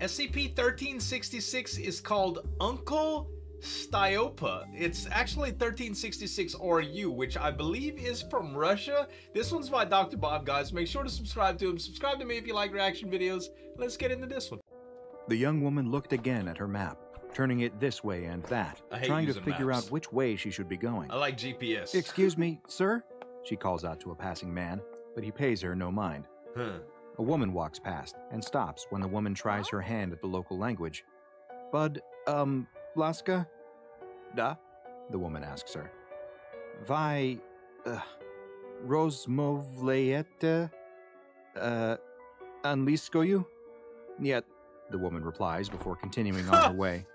SCP-1366 is called Uncle Styopa. It's actually 1366-RU, which I believe is from Russia. This one's by Dr. Bob, guys. Make sure to subscribe to him. Subscribe to me if you like reaction videos. Let's get into this one. The young woman looked again at her map, turning it this way and that, trying to figure out which way she should be going. I like GPS. "Excuse me, sir?" she calls out to a passing man, but he pays her no mind. A woman walks past and stops when the woman tries her hand at the local language. "Bud, Laska?" "Da?" the woman asks her. "Vai, rozmovlejete, angliskoju?" "Yet," the woman replies before continuing on her way.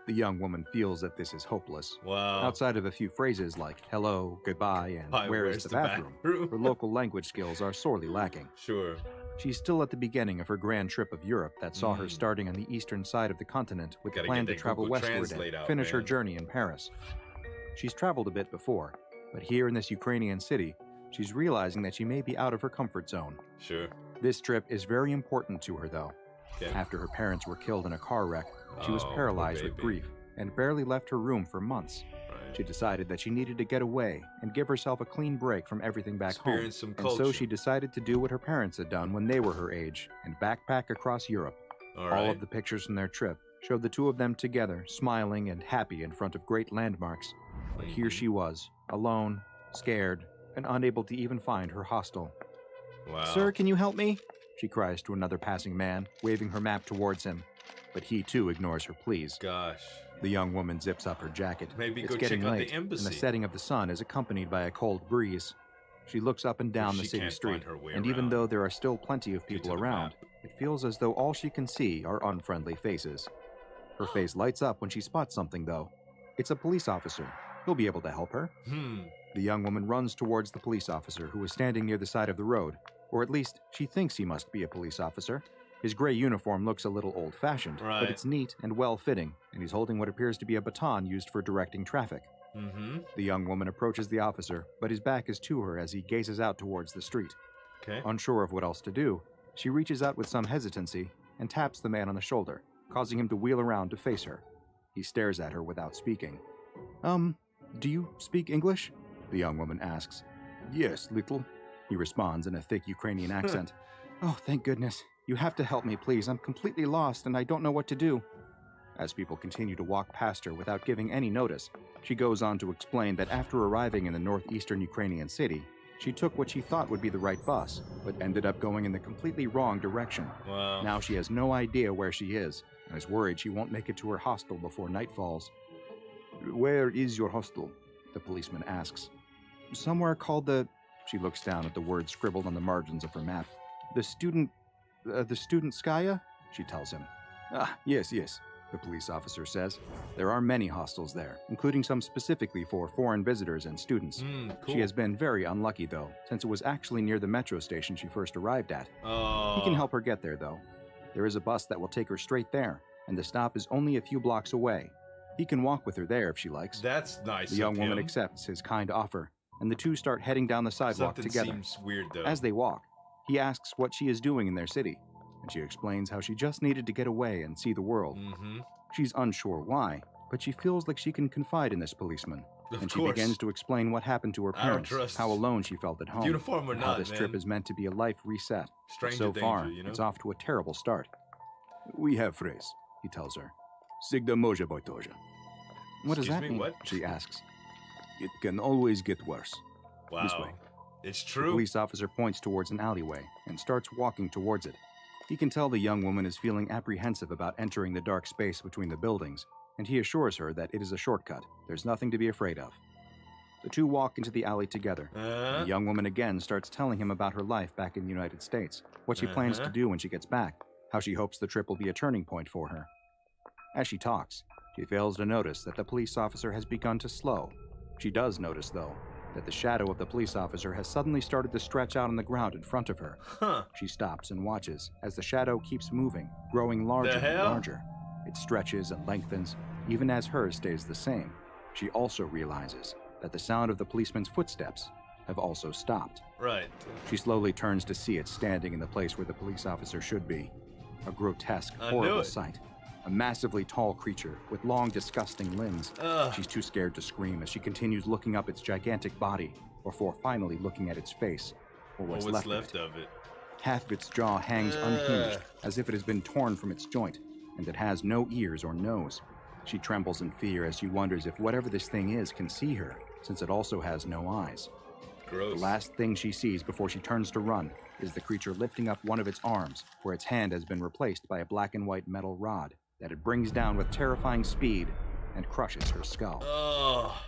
The young woman feels that this is hopeless. Wow. Outside of a few phrases like hello, goodbye, and where is the bathroom, her local language skills are sorely lacking. Sure. She's still at the beginning of her grand trip of Europe that saw her starting on the eastern side of the continent with the plan to travel westward and finish her journey in Paris. She's traveled a bit before, but here in this Ukrainian city, she's realizing that she may be out of her comfort zone. Sure. This trip is very important to her, though. After her parents were killed in a car wreck, she was paralyzed with grief and barely left her room for months. She decided that she needed to get away and give herself a clean break from everything back home. And so she decided to do what her parents had done when they were her age and backpack across Europe. All of the pictures from their trip showed the two of them together, smiling and happy in front of great landmarks. But here she was, alone, scared, and unable to even find her hostel. Wow. "Sir, can you help me?" she cries to another passing man, waving her map towards him. But he too ignores her pleas. Gosh. The young woman zips up her jacket. Maybe It's go getting check out late, the embassy. and the setting of the sun is accompanied by a cold breeze. She looks up and down the city street, and even though there are still plenty of people around, it feels as though all she can see are unfriendly faces. Her face lights up when she spots something, though. It's a police officer. He'll be able to help her. The young woman runs towards the police officer, who is standing near the side of the road, or at least she thinks he must be a police officer. His gray uniform looks a little old-fashioned, but it's neat and well-fitting, and he's holding what appears to be a baton used for directing traffic. The young woman approaches the officer, but his back is to her as he gazes out towards the street. Unsure of what else to do, she reaches out with some hesitancy and taps the man on the shoulder, causing him to wheel around to face her. He stares at her without speaking. Do you speak English?" the young woman asks. "Yes, little," he responds in a thick Ukrainian accent. "Oh, thank goodness. You have to help me, please. I'm completely lost and I don't know what to do." As people continue to walk past her without giving any notice, she goes on to explain that after arriving in the northeastern Ukrainian city, she took what she thought would be the right bus, but ended up going in the completely wrong direction. Wow. Now she has no idea where she is, and is worried she won't make it to her hostel before night falls. "Where is your hostel?" the policeman asks. "Somewhere called the..." She looks down at the words scribbled on the margins of her map. The studentskaya?" she tells him. "Ah, yes, the police officer says. There are many hostels there, including some specifically for foreign visitors and students. Cool. She has been very unlucky, though, since it was actually near the metro station she first arrived at. He can help her get there, though. There is a bus that will take her straight there, and the stop is only a few blocks away. He can walk with her there if she likes." That's nice. The young woman accepts his kind offer, and the two start heading down the sidewalk together. Seems weird, though. As they walk, he asks what she is doing in their city, and she explains how she just needed to get away and see the world. She's unsure why, but she feels like she can confide in this policeman, and she begins to explain what happened to her parents, how alone she felt at home, Uniform or and not, how this trip is meant to be a life reset. So far, it's off to a terrible start. "We have phrase," he tells her. "Sigda moja boitoja." "What does that mean?" she asks. "It can always get worse." Wow. This way. It's true. The police officer points towards an alleyway and starts walking towards it. He can tell the young woman is feeling apprehensive about entering the dark space between the buildings, and he assures her that it is a shortcut. There's nothing to be afraid of. The two walk into the alley together. The young woman again starts telling him about her life back in the United States, what she plans to do when she gets back, how she hopes the trip will be a turning point for her. As she talks, she fails to notice that the police officer has begun to slow. She does notice, though, that the shadow of the police officer has suddenly started to stretch out on the ground in front of her. She stops and watches as the shadow keeps moving, growing larger and larger. It stretches and lengthens, even as hers stays the same. She also realizes that the sound of the policeman's footsteps have also stopped. Right. She slowly turns to see it standing in the place where the police officer should be. A grotesque, horrible sight. A massively tall creature with long, disgusting limbs. She's too scared to scream as she continues looking up its gigantic body before finally looking at its face, or what's left of it. Half of its jaw hangs unhinged, as if it has been torn from its joint, and it has no ears or nose. She trembles in fear as she wonders if whatever this thing is can see her, since it also has no eyes. Gross. The last thing she sees before she turns to run is the creature lifting up one of its arms, where its hand has been replaced by a black and white metal rod that it brings down with terrifying speed and crushes her skull.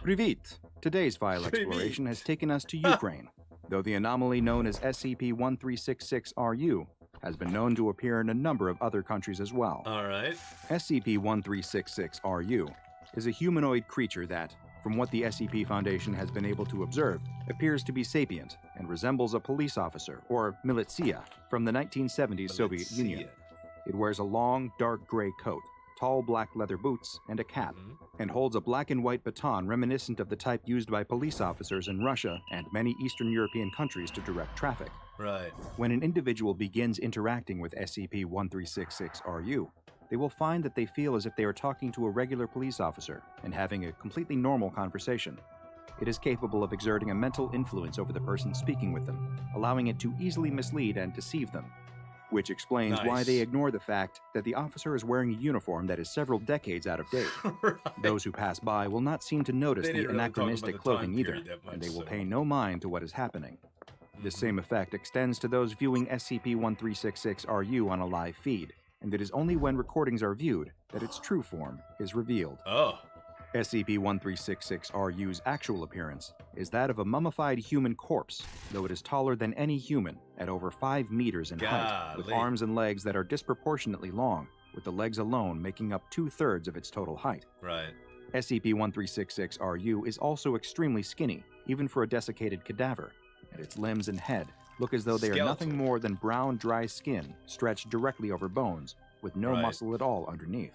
Привет! Today's file exploration has taken us to Ukraine, though the anomaly known as SCP-1366-RU has been known to appear in a number of other countries as well. Alright. SCP-1366-RU is a humanoid creature that, from what the SCP Foundation has been able to observe, appears to be sapient and resembles a police officer, or militia, from the 1970s Soviet Union. It wears a long, dark gray coat, tall black leather boots, and a cap, and holds a black and white baton reminiscent of the type used by police officers in Russia and many Eastern European countries to direct traffic. Right. When an individual begins interacting with SCP-1366-RU, they will find that they feel as if they are talking to a regular police officer and having a completely normal conversation. It is capable of exerting a mental influence over the person speaking with them, allowing it to easily mislead and deceive them, which explains why they ignore the fact that the officer is wearing a uniform that is several decades out of date. Right. Those who pass by will not seem to notice the anachronistic clothing either, and they will pay no mind to what is happening. This same effect extends to those viewing SCP-1366-RU on a live feed, and it is only when recordings are viewed that its true form is revealed. SCP-1366-RU's actual appearance is that of a mummified human corpse, though it is taller than any human at over 5 meters in height, with arms and legs that are disproportionately long, with the legs alone making up 2/3 of its total height. Right. SCP-1366-RU is also extremely skinny, even for a desiccated cadaver, and its limbs and head look as though they are nothing more than brown, dry skin stretched directly over bones, with no muscle at all underneath.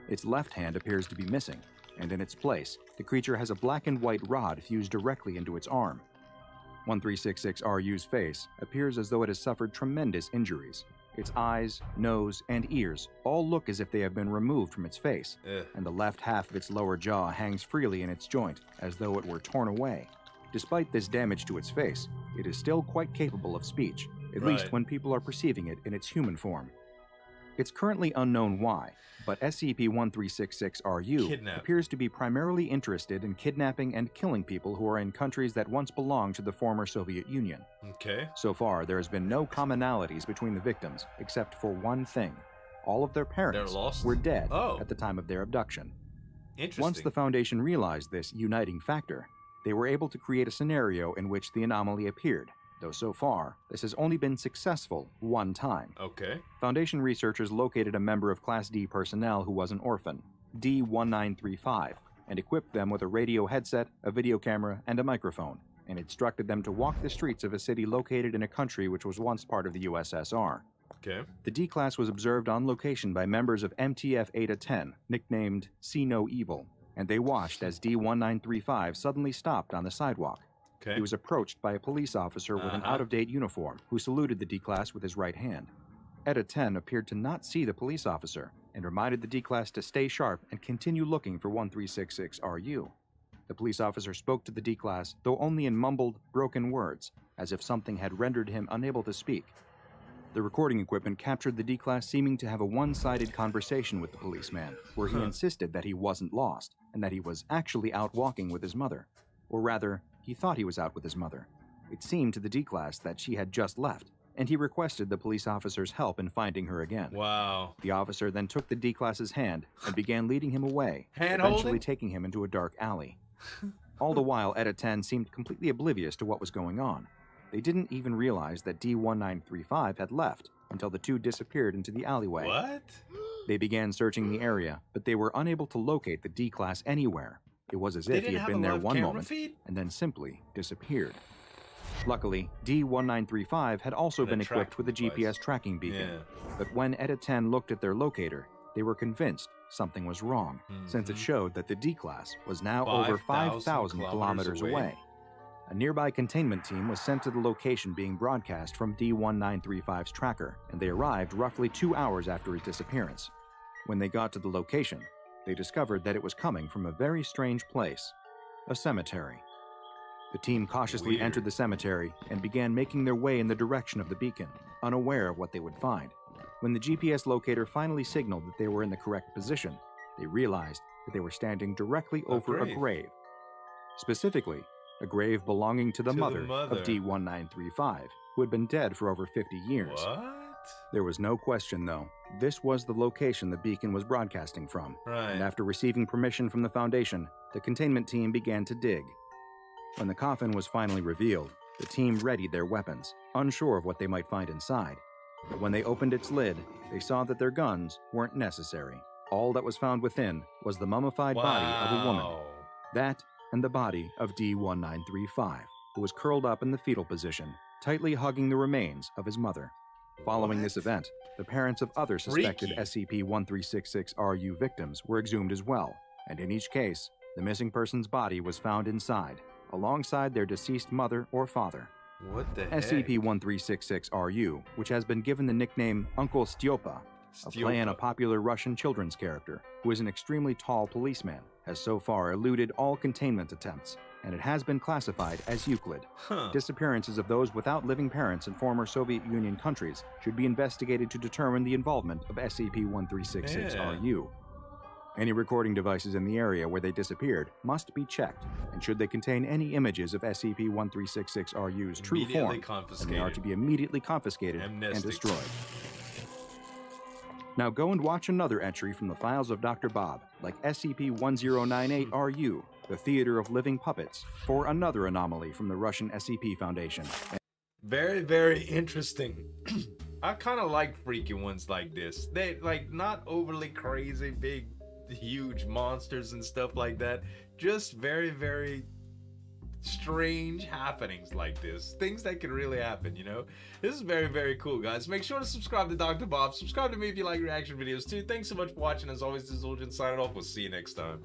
Its left hand appears to be missing, and in its place, the creature has a black and white rod fused directly into its arm. 1366-RU's face appears as though it has suffered tremendous injuries. Its eyes, nose, and ears all look as if they have been removed from its face, and the left half of its lower jaw hangs freely in its joint, as though it were torn away. Despite this damage to its face, it is still quite capable of speech, at least when people are perceiving it in its human form. It's currently unknown why, but SCP-1366-RU appears to be primarily interested in kidnapping and killing people who are in countries that once belonged to the former Soviet Union. So far, there has been no commonalities between the victims, except for one thing. All of their parents were dead at the time of their abduction. Once the Foundation realized this uniting factor, they were able to create a scenario in which the anomaly appeared, though so far, this has only been successful one time. Foundation researchers located a member of Class D personnel who was an orphan, D-1935, and equipped them with a radio headset, a video camera, and a microphone, and instructed them to walk the streets of a city located in a country which was once part of the USSR. The D-Class was observed on location by members of MTF Eta-10, nicknamed See No Evil, and they watched as D-1935 suddenly stopped on the sidewalk. He was approached by a police officer with an out-of-date uniform, who saluted the D-Class with his right hand. Eta-10 appeared to not see the police officer, and reminded the D-Class to stay sharp and continue looking for 1366-RU. The police officer spoke to the D-Class, though only in mumbled, broken words, as if something had rendered him unable to speak. The recording equipment captured the D-Class seeming to have a one-sided conversation with the policeman, where he insisted that he wasn't lost, and that he was actually out walking with his mother. Or rather, he thought he was out with his mother. It seemed to the D-Class that she had just left, and he requested the police officer's help in finding her again. The officer then took the D-Class's hand and began leading him away, eventually taking him into a dark alley. All the while, Eta-10 seemed completely oblivious to what was going on. They didn't even realize that D-1935 had left until the two disappeared into the alleyway. They began searching the area, but they were unable to locate the D-Class anywhere. It was as if he had been there one moment and then simply disappeared. Luckily, D-1935 had also been equipped with a GPS tracking beacon, but when Eta-10 looked at their locator, they were convinced something was wrong, since it showed that the D-Class was now over 5,000 kilometers away. A nearby containment team was sent to the location being broadcast from D-1935's tracker, and they arrived roughly 2 hours after his disappearance. When they got to the location, they discovered that it was coming from a very strange place, a cemetery. The team cautiously entered the cemetery and began making their way in the direction of the beacon, unaware of what they would find. When the GPS locator finally signaled that they were in the correct position, they realized that they were standing directly over a grave. Specifically, a grave belonging to the mother of D-1935, who had been dead for over 50 years. What? There was no question, though. This was the location the beacon was broadcasting from. Right. And after receiving permission from the Foundation, the containment team began to dig. When the coffin was finally revealed, the team readied their weapons, unsure of what they might find inside. But when they opened its lid, they saw that their guns weren't necessary. All that was found within was the mummified body of a woman. That and the body of D-1935, who was curled up in the fetal position, tightly hugging the remains of his mother. Following this event, the parents of other suspected SCP-1366-RU victims were exhumed as well, and in each case, the missing person's body was found inside, alongside their deceased mother or father. What the heck? SCP-1366-RU, which has been given the nickname Uncle Styopa, a play on a popular Russian children's character, who is an extremely tall policeman, has so far eluded all containment attempts, and it has been classified as Euclid. Disappearances of those without living parents in former Soviet Union countries should be investigated to determine the involvement of SCP-1366-RU. Any recording devices in the area where they disappeared must be checked, and should they contain any images of SCP-1366-RU's true form, then they are to be immediately confiscated and destroyed. Now go and watch another entry from the files of Dr. Bob, like SCP-1098-RU, the Theater of Living Puppets, for another anomaly from the Russian SCP Foundation. Very, very interesting. I kind of like freaky ones like this. They, like, not overly crazy, big, huge monsters and stuff like that. Just very, very strange happenings like this. Things that can really happen, you know? This is very, very cool, guys. Make sure to subscribe to Dr. Bob. Subscribe to me if you like reaction videos, too. Thanks so much for watching. As always, this is Zueljin signing off. We'll see you next time.